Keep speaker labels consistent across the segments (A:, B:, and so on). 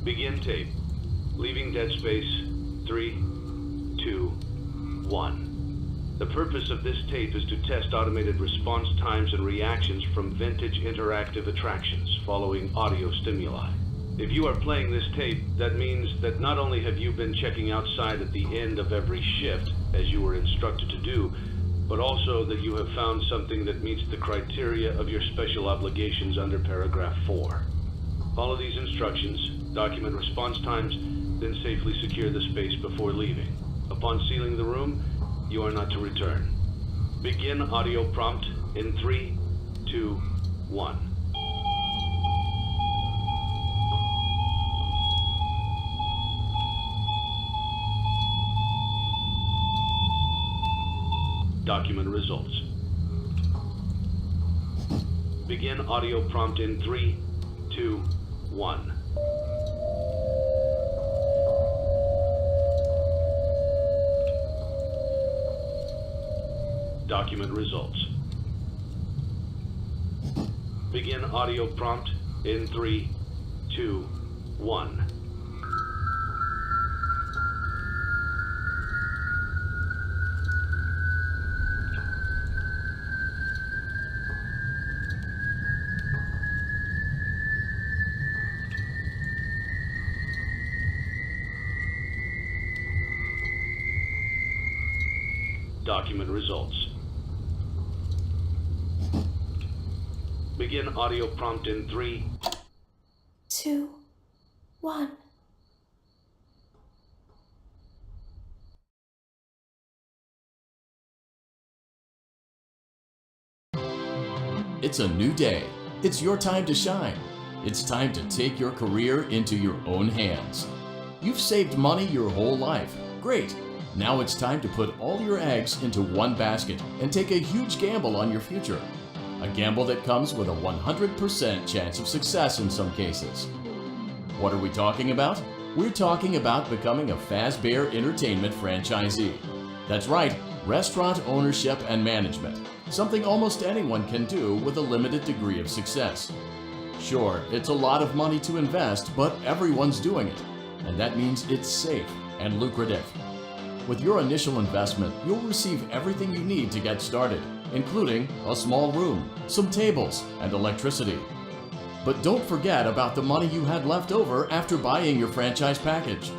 A: Begin tape. Leaving dead space. 3, 2, 1. The purpose of this tape is to test automated response times and reactions from vintage interactive attractions following audio stimuli. If you are playing this tape, that means that not only have you been checking outside at the end of every shift, as you were instructed to do, but also that you have found something that meets the criteria of your special obligations under paragraph 4. Follow these instructions, document response times, then safely secure the space before leaving. Upon sealing the room, you are not to return. Begin audio prompt in 3, 2, 1. Document results. Begin audio prompt in 3, 2, 1. Document results. Begin audio prompt in 3, 2, 1. Document results. Begin audio prompt in 3,
B: 2, 1.
C: It's a new day. It's your time to shine. It's time to take your career into your own hands. You've saved money your whole life. Great. Now it's time to put all your eggs into one basket and take a huge gamble on your future. A gamble that comes with a 100% chance of success in some cases. What are we talking about? We're talking about becoming a Fazbear Entertainment franchisee. That's right, restaurant ownership and management. Something almost anyone can do with a limited degree of success. Sure, it's a lot of money to invest, but everyone's doing it. And that means it's safe and lucrative. With your initial investment, you'll receive everything you need to get started, including a small room, some tables, and electricity. But don't forget about the money you had left over after buying your franchise package.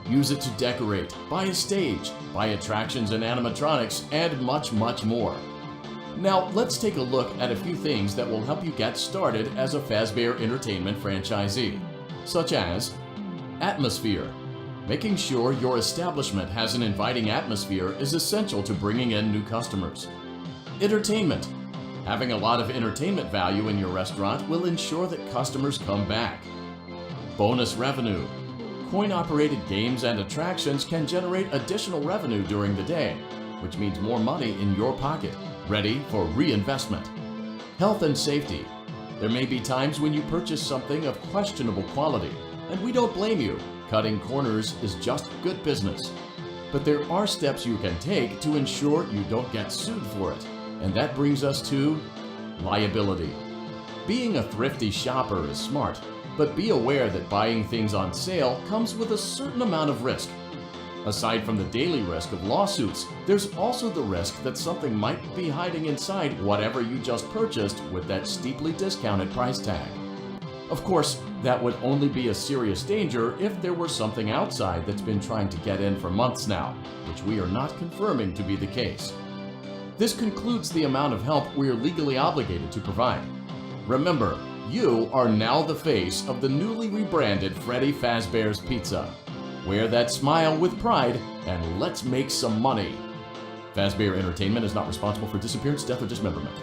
C: Use it to decorate, buy a stage, buy attractions and animatronics, and much, much more. Now, let's take a look at a few things that will help you get started as a Fazbear Entertainment franchisee, such as atmosphere. Making sure your establishment has an inviting atmosphere is essential to bringing in new customers. Entertainment. Having a lot of entertainment value in your restaurant will ensure that customers come back. Bonus revenue. Coin-operated games and attractions can generate additional revenue during the day, which means more money in your pocket, ready for reinvestment. Health and safety. There may be times when you purchase something of questionable quality, and we don't blame you. Cutting corners is just good business. But there are steps you can take to ensure you don't get sued for it, and that brings us to liability. Being a thrifty shopper is smart, but be aware that buying things on sale comes with a certain amount of risk. Aside from the daily risk of lawsuits, there's also the risk that something might be hiding inside whatever you just purchased with that steeply discounted price tag. Of course, that would only be a serious danger if there were something outside that's been trying to get in for months now, which we are not confirming to be the case. This concludes the amount of help we are legally obligated to provide. Remember, you are now the face of the newly rebranded Freddy Fazbear's Pizza. Wear that smile with pride and let's make some money. Fazbear Entertainment is not responsible for disappearance, death, or dismemberment.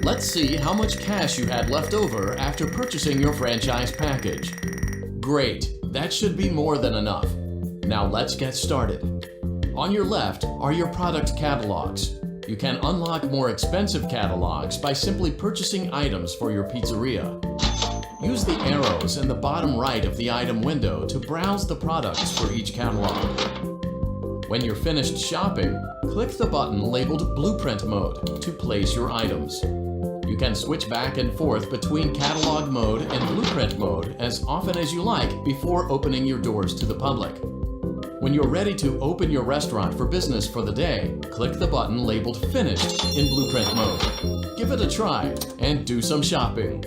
C: Let's see how much cash you had left over after purchasing your franchise package. Great, that should be more than enough. Now let's get started. On your left are your product catalogs. You can unlock more expensive catalogs by simply purchasing items for your pizzeria. Use the arrows in the bottom right of the item window to browse the products for each catalog. When you're finished shopping, click the button labeled Blueprint Mode to place your items. You can switch back and forth between Catalog Mode and Blueprint Mode as often as you like before opening your doors to the public. When you're ready to open your restaurant for business for the day, click the button labeled Finished in Blueprint Mode. Give it a try and do some shopping.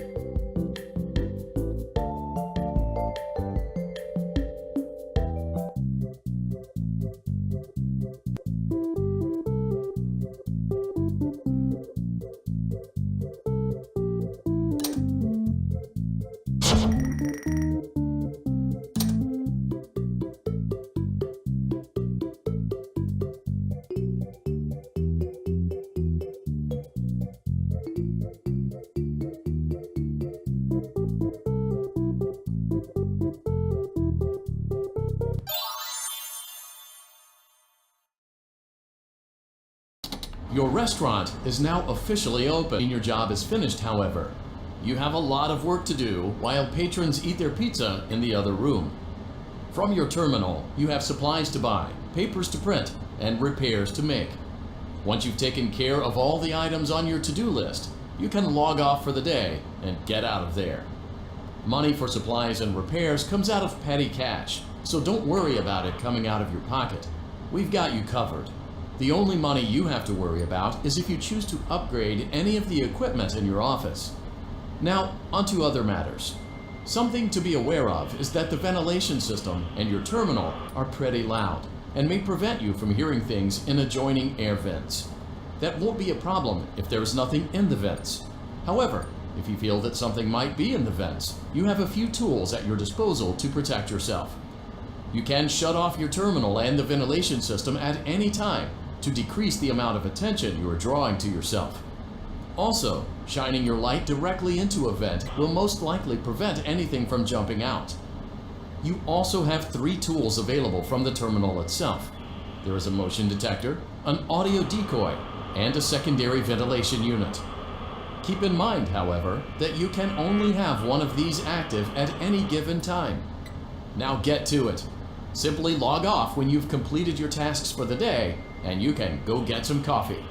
C: Your restaurant is now officially open. Your job is finished, however. You have a lot of work to do while patrons eat their pizza in the other room. From your terminal, you have supplies to buy, papers to print, and repairs to make. Once you've taken care of all the items on your to-do list, you can log off for the day and get out of there. Money for supplies and repairs comes out of petty cash, so don't worry about it coming out of your pocket. We've got you covered. The only money you have to worry about is if you choose to upgrade any of the equipment in your office. Now, onto other matters. Something to be aware of is that the ventilation system and your terminal are pretty loud and may prevent you from hearing things in adjoining air vents. That won't be a problem if there is nothing in the vents. However, if you feel that something might be in the vents, you have a few tools at your disposal to protect yourself. You can shut off your terminal and the ventilation system at any time to decrease the amount of attention you are drawing to yourself. Also, shining your light directly into a vent will most likely prevent anything from jumping out. You also have 3 tools available from the terminal itself. There is a motion detector, an audio decoy, and a secondary ventilation unit. Keep in mind, however, that you can only have one of these active at any given time. Now get to it. Simply log off when you've completed your tasks for the day, and you can go get some coffee.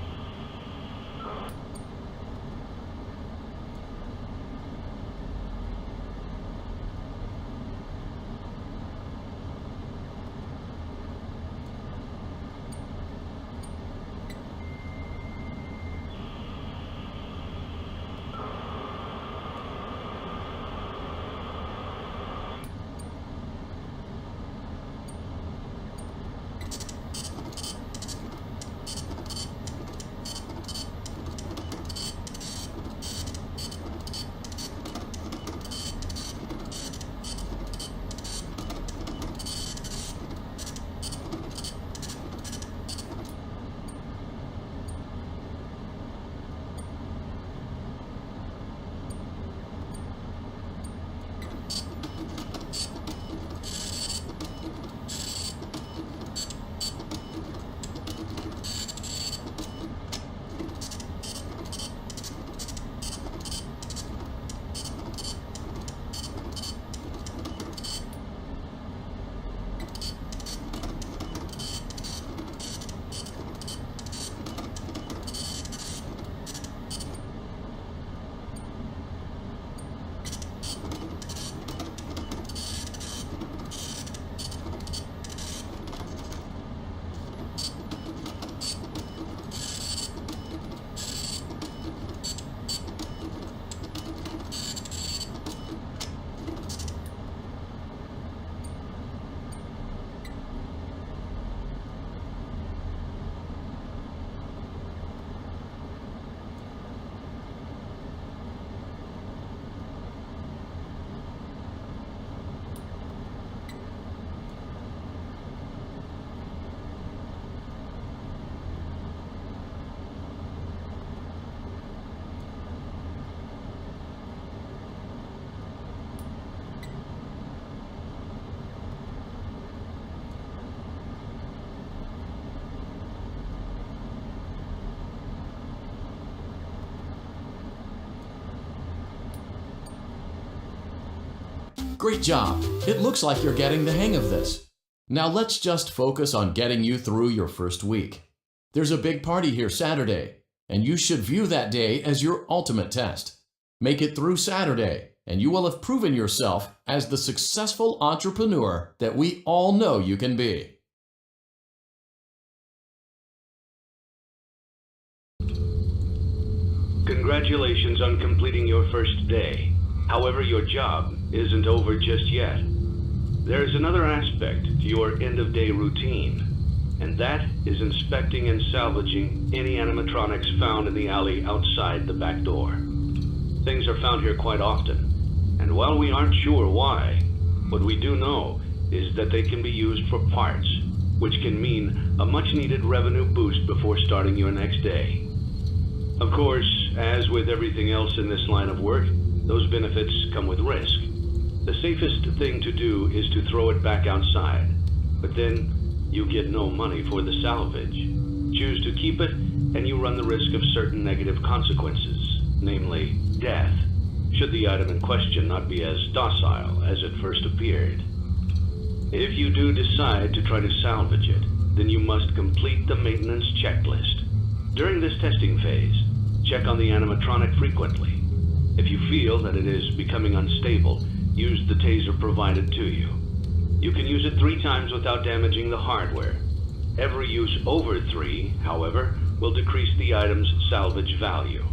C: Great job! It looks like you're getting the hang of this. Now let's just focus on getting you through your first week. There's a big party here Saturday, and you should view that day as your ultimate test. Make it through Saturday, and you will have proven yourself as the successful entrepreneur that we all know you can be.
A: Congratulations on completing your first day. However, your job isn't over just yet. There is another aspect to your end-of-day routine, and that is inspecting and salvaging any animatronics found in the alley outside the back door. Things are found here quite often, and while we aren't sure why, what we do know is that they can be used for parts, which can mean a much-needed revenue boost before starting your next day. Of course, as with everything else in this line of work, those benefits come with risk. The safest thing to do is to throw it back outside, but then you get no money for the salvage. Choose to keep it, and you run the risk of certain negative consequences, namely death, should the item in question not be as docile as it first appeared. If you do decide to try to salvage it, then you must complete the maintenance checklist. During this testing phase, check on the animatronic frequently. If you feel that it is becoming unstable, use the taser provided to you. You can use it 3 times without damaging the hardware. Every use over 3, however, will decrease the item's salvage value.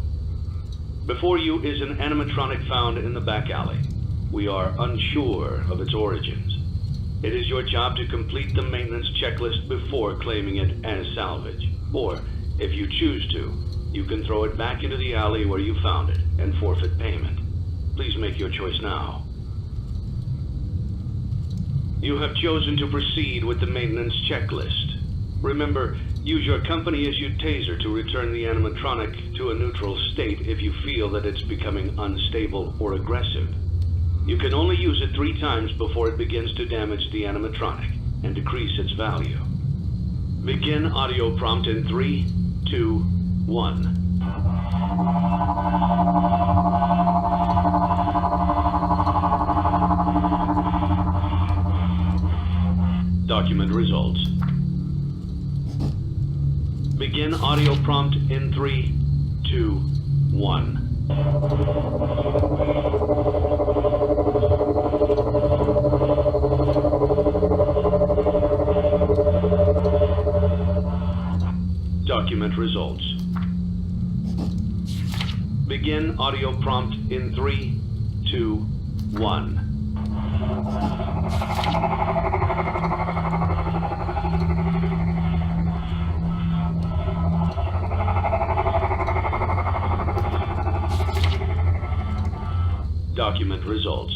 A: Before you is an animatronic found in the back alley. We are unsure of its origins. It is your job to complete the maintenance checklist before claiming it as salvage. Or, if you choose to, you can throw it back into the alley where you found it and forfeit payment. Please make your choice now. You have chosen to proceed with the maintenance checklist. Remember, use your company-issued taser to return the animatronic to a neutral state if you feel that it's becoming unstable or aggressive. You can only use it 3 times before it begins to damage the animatronic and decrease its value. Begin audio prompt in 3, 2, 1. Document results. Begin audio prompt in 3, 2, 1. Document results. Begin audio prompt in 3, 2, 1. Document results.